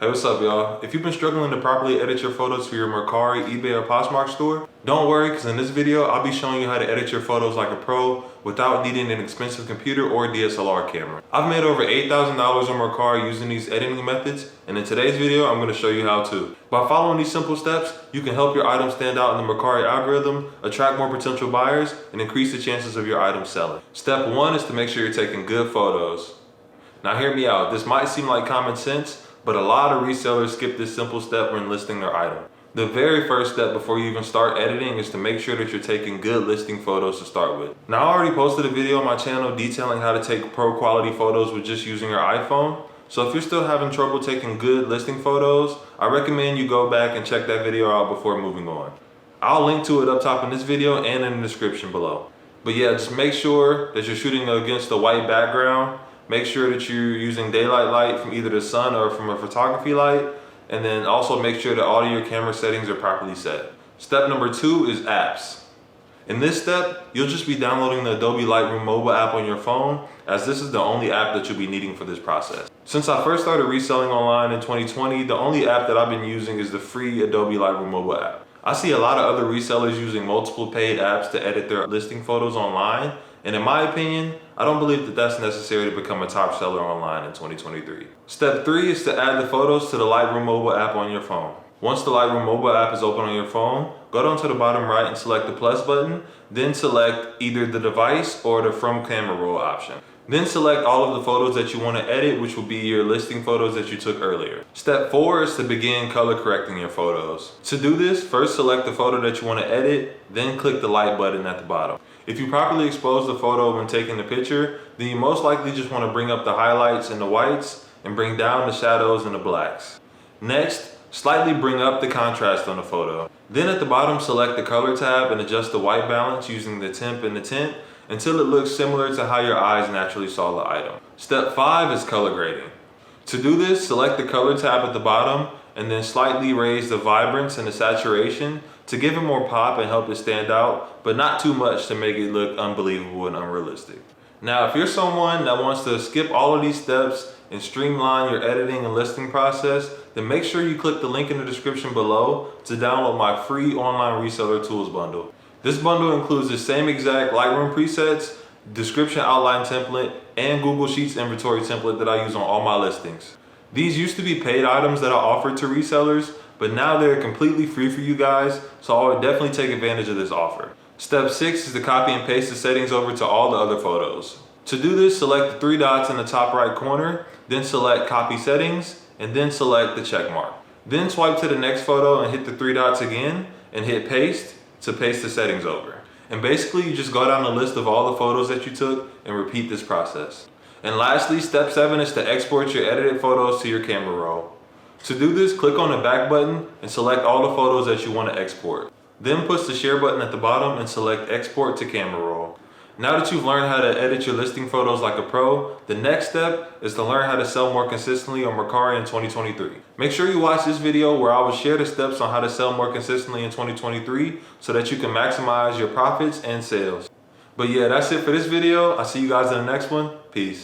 Hey, what's up, y'all? If you've been struggling to properly edit your photos for your Mercari, eBay, or Poshmark store, don't worry, because in this video, I'll be showing you how to edit your photos like a pro without needing an expensive computer or DSLR camera. I've made over $8,000 on Mercari using these editing methods, and in today's video, I'm going to show you how to. By following these simple steps, you can help your item stand out in the Mercari algorithm, attract more potential buyers, and increase the chances of your item selling. Step 1 is to make sure you're taking good photos. Now hear me out, this might seem like common sense, but a lot of resellers skip this simple step when listing their item. The very first step before you even start editing is to make sure that you're taking good listing photos to start with. Now I already posted a video on my channel detailing how to take pro quality photos with just using your iPhone. So if you're still having trouble taking good listing photos, I recommend you go back and check that video out before moving on. I'll link to it up top in this video and in the description below. But yeah, just make sure that you're shooting against a white background. Make sure that you're using daylight light from either the sun or from a photography light. And then also make sure that all of your camera settings are properly set. Step number 2 is apps. In this step, you'll just be downloading the Adobe Lightroom mobile app on your phone, as this is the only app that you'll be needing for this process. Since I first started reselling online in 2020, the only app that I've been using is the free Adobe Lightroom mobile app. I see a lot of other resellers using multiple paid apps to edit their listing photos online, and in my opinion, I don't believe that that's necessary to become a top seller online in 2023. Step 3 is to add the photos to the Lightroom mobile app on your phone. Once the Lightroom mobile app is open on your phone, go down to the bottom right and select the plus button, then select either the device or the from camera roll option. Then select all of the photos that you want to edit, which will be your listing photos that you took earlier. Step 4 is to begin color correcting your photos. To do this, first select the photo that you want to edit, then click the light button at the bottom. If you properly expose the photo when taking the picture, then you most likely just want to bring up the highlights and the whites and bring down the shadows and the blacks. Next, slightly bring up the contrast on the photo. Then at the bottom, select the color tab and adjust the white balance using the temp and the tint until it looks similar to how your eyes naturally saw the item. Step 5 is color grading. To do this, select the color tab at the bottom and then slightly raise the vibrance and the saturation to give it more pop and help it stand out, but not too much to make it look unbelievable and unrealistic. Now, if you're someone that wants to skip all of these steps and streamline your editing and listing process, then make sure you click the link in the description below to download my free online reseller tools bundle. This bundle includes the same exact Lightroom presets, description outline template, and Google Sheets inventory template that I use on all my listings. These used to be paid items that I offered to resellers, but now they're completely free for you guys, so I would definitely take advantage of this offer. Step 6 is to copy and paste the settings over to all the other photos. To do this, select the 3 dots in the top right corner, then select copy settings, and then select the check mark. Then swipe to the next photo and hit the 3 dots again, and hit paste to paste the settings over. And basically you just go down the list of all the photos that you took and repeat this process. And lastly, step 7 is to export your edited photos to your camera roll. To do this, click on the back button and select all the photos that you want to export. Then push the share button at the bottom and select export to camera roll. Now that you've learned how to edit your listing photos like a pro, the next step is to learn how to sell more consistently on Mercari in 2023. Make sure you watch this video where I will share the steps on how to sell more consistently in 2023 so that you can maximize your profits and sales. But yeah, that's it for this video. I'll see you guys in the next one. Peace.